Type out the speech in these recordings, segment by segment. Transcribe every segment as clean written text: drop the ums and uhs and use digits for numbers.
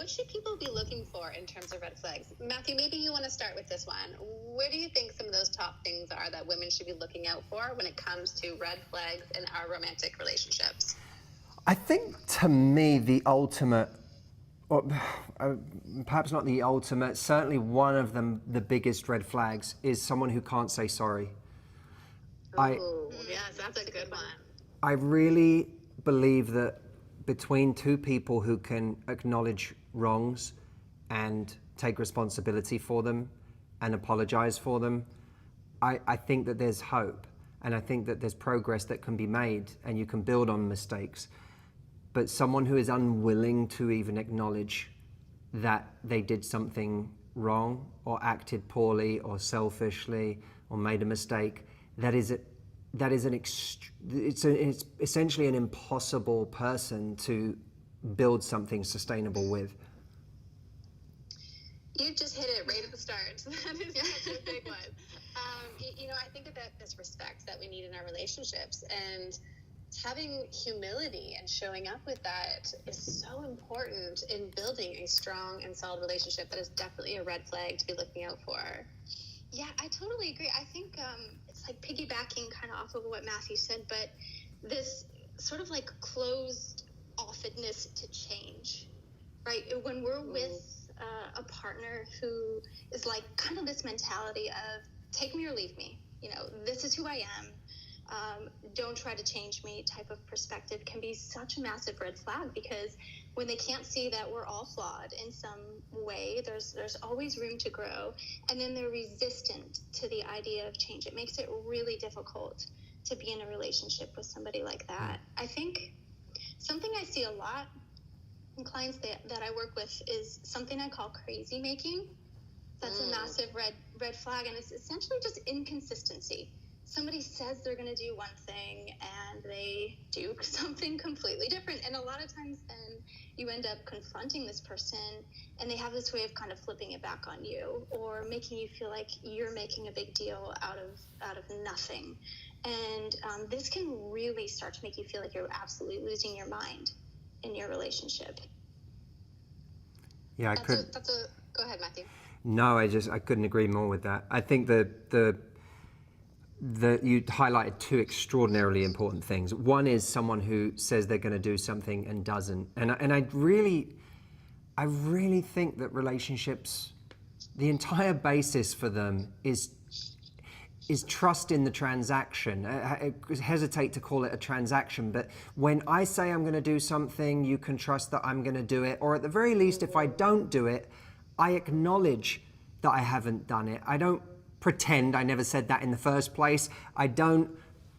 what should people be looking for in terms of red flags? Matthew, maybe you want to start with this one. Where do you think some of those top things are that women should be looking out for when it comes to red flags in our romantic relationships? I think, to me, the ultimate, or perhaps not the ultimate, certainly one of them, the biggest red flags, is someone who can't say sorry. Oh, yes, that's a good one. I really believe that between two people who can acknowledge wrongs and take responsibility for them and apologize for them, I think that there's hope, and I think that there's progress that can be made and you can build on mistakes. But someone who is unwilling to even acknowledge that they did something wrong or acted poorly or selfishly or made a mistake, it's essentially an impossible person to build something sustainable with. You just hit it right at the start. That is such a big one. I think that this respect that we need in our relationships, and having humility and showing up with that is so important in building a strong and solid relationship. That is definitely a red flag to be looking out for. Yeah, I totally agree. I think it's like piggybacking kind of off of what Matthew said, but this sort of like closed offness to change, right? When we're with a partner who is like kind of this mentality of take me or leave me, this is who I am. Don't try to change me type of perspective can be such a massive red flag, because when they can't see that we're all flawed in some way, there's always room to grow, and then they're resistant to the idea of change. It makes it really difficult to be in a relationship with somebody like that. I think something I see a lot in clients that I work with is something I call crazy making. That's a massive red flag, and it's essentially just inconsistency. Somebody says they're going to do one thing and they do something completely different. And a lot of times then you end up confronting this person and they have this way of kind of flipping it back on you, or making you feel like you're making a big deal out of nothing. And this can really start to make you feel like you're absolutely losing your mind in your relationship. Yeah, Go ahead, Matthew. No, I couldn't agree more with that. I think that you highlighted two extraordinarily important things. One is someone who says they're going to do something and doesn't. And I really think that relationships, the entire basis for them is trust in the transaction. I hesitate to call it a transaction, but when I say I'm going to do something, you can trust that I'm going to do it. Or at the very least, if I don't do it, I acknowledge that I haven't done it. I don't pretend I never said that in the first place. I don't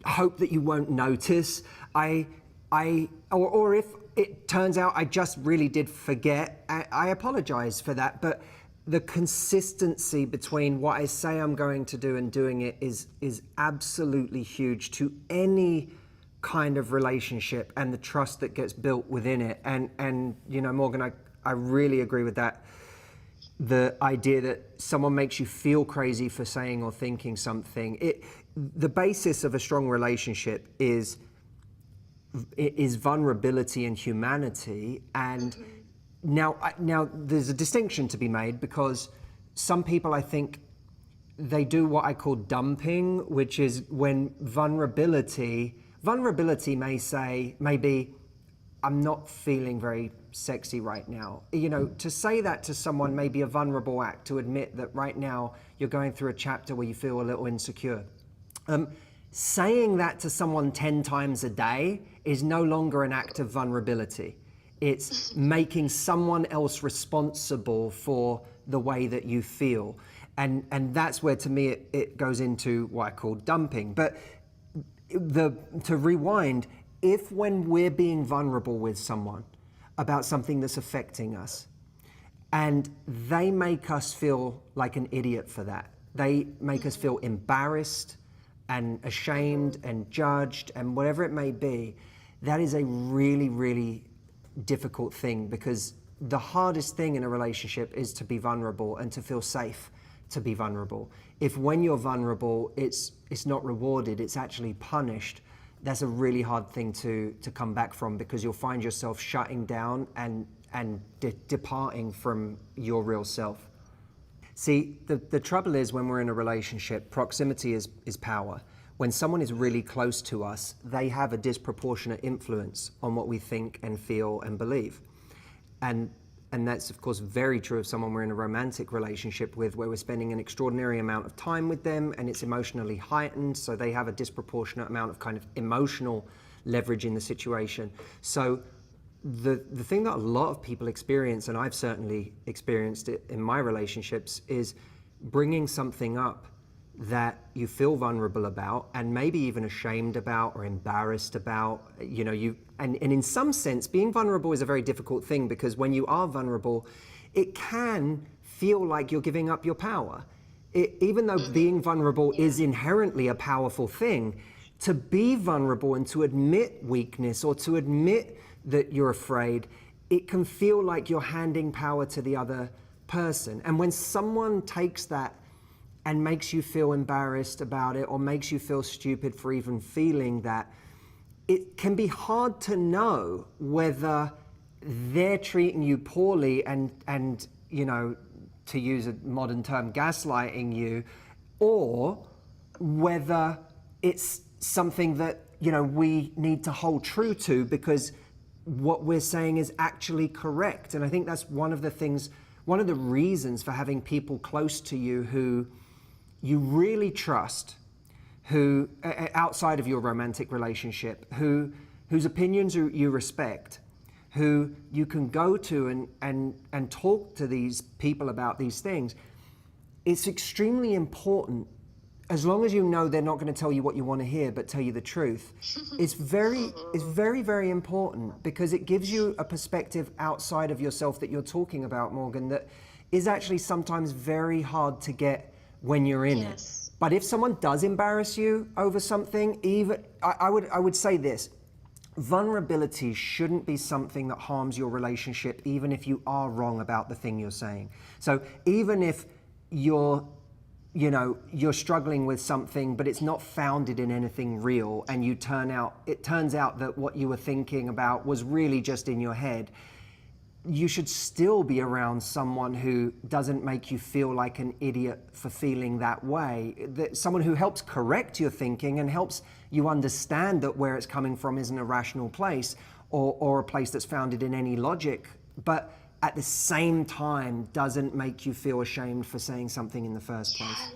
hope that you won't notice. Or if it turns out I just really did forget, I apologize for that. But the consistency between what I say I'm going to do and doing it is absolutely huge to any kind of relationship, and the trust that gets built within it. And Morgan, I really agree with that. The idea that someone makes you feel crazy for saying or thinking something. The basis of a strong relationship is vulnerability and humanity. And now there's a distinction to be made, because some people, I think, they do what I call dumping, which is when vulnerability may be, I'm not feeling very sexy right now. To say that to someone may be a vulnerable act, to admit that right now you're going through a chapter where you feel a little insecure. Saying that to someone 10 times a day is no longer an act of vulnerability. It's making someone else responsible for the way that you feel. And that's where, to me, it goes into what I call dumping. But to rewind, if when we're being vulnerable with someone about something that's affecting us, and they make us feel like an idiot for that, they make us feel embarrassed and ashamed and judged and whatever it may be, that is a really, really difficult thing, because the hardest thing in a relationship is to be vulnerable and to feel safe to be vulnerable. If when you're vulnerable, it's not rewarded, it's actually punished, that's a really hard thing to come back from, because you'll find yourself shutting down and departing from your real self. See, the trouble is when we're in a relationship, proximity is power. When someone is really close to us, they have a disproportionate influence on what we think and feel and believe. And that's, of course, very true of someone we're in a romantic relationship with, where we're spending an extraordinary amount of time with them and it's emotionally heightened, so they have a disproportionate amount of kind of emotional leverage in the situation. So the thing that a lot of people experience, and I've certainly experienced it in my relationships, is bringing something up that you feel vulnerable about and maybe even ashamed about or embarrassed about. And in some sense, being vulnerable is a very difficult thing, because when you are vulnerable, it can feel like you're giving up your power. Even though being vulnerable is inherently a powerful thing, to be vulnerable and to admit weakness or to admit that you're afraid, it can feel like you're handing power to the other person. And when someone takes that and makes you feel embarrassed about it, or makes you feel stupid for even feeling that, it can be hard to know whether they're treating you poorly and to use a modern term, gaslighting you, or whether it's something that we need to hold true to because what we're saying is actually correct. And I think that's one of the reasons for having people close to you who you really trust, who outside of your romantic relationship, whose opinions you respect, who you can go to and talk to these people about these things. It's extremely important, as long as you know they're not going to tell you what you want to hear, but tell you the truth. It's very, very important, because it gives you a perspective outside of yourself that you're talking about, Morgan, that is actually sometimes very hard to get when you're in it. But if someone does embarrass you over something, even I would say this: vulnerability shouldn't be something that harms your relationship, even if you are wrong about the thing you're saying. So even if you're struggling with something, but it's not founded in anything real, and it turns out that what you were thinking about was really just in your head, you should still be around someone who doesn't make you feel like an idiot for feeling that way. Someone who helps correct your thinking and helps you understand that where it's coming from isn't a rational place or a place that's founded in any logic, but at the same time doesn't make you feel ashamed for saying something in the first place.